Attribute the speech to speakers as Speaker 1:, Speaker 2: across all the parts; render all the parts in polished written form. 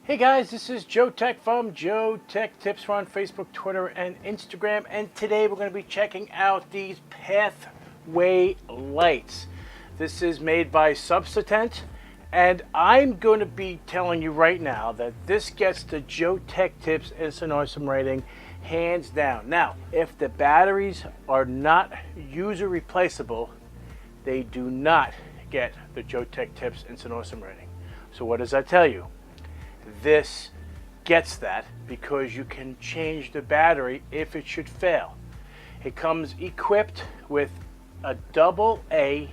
Speaker 1: Hey guys, this is Joe Tech from JoeteckTips. We're on Facebook, Twitter, and Instagram, and today we're going to be checking out these pathway lights. This is made by Subsistent, and I'm going to be telling you right now that this gets the JoeteckTips Instant Awesome rating hands down. Now, if the batteries are not user replaceable, they do not get the JoeteckTips Instant Awesome rating. So what does that tell you? This gets that because you can change the battery if it should fail. It comes equipped with a AA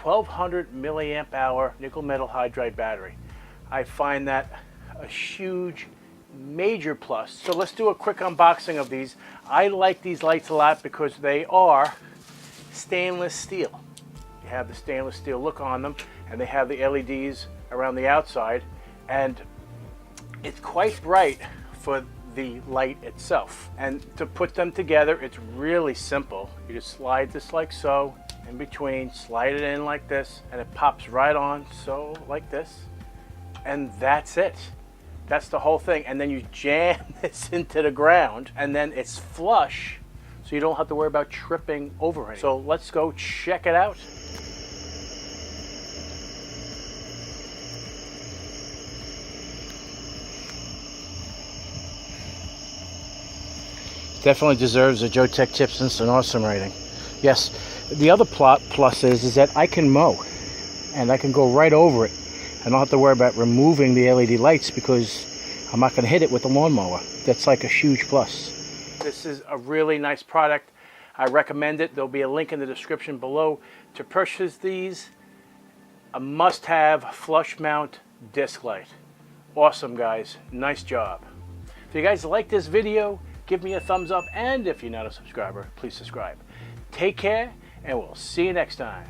Speaker 1: 1200 milliamp hour nickel metal hydride battery. I find that a huge, major plus. So let's do a quick unboxing of these. I like these lights a lot because they are stainless steel. You have the stainless steel look on them, and they have the LEDs around the outside, and it's quite bright for the light itself. And to put them together, it's really simple. You just slide this like so, in between, slide it in like this, and it pops right on, so like this. And that's it. That's the whole thing. And then you jam this into the ground, and then it's flush, so you don't have to worry about tripping over it. So let's go check it out. Definitely deserves a JoeteckTips Instant Awesome rating. Yes, the other plus is that I can mow, and I can go right over it. I don't have to worry about removing the LED lights because I'm not going to hit it with the lawnmower. That's like a huge plus. This is a really nice product. I recommend it. There'll be a link in the description below to purchase these. A must-have flush mount disc light. Awesome, guys. Nice job. If you guys like this video, give me a thumbs up, and if you're not a subscriber, please subscribe. Take care, and we'll see you next time.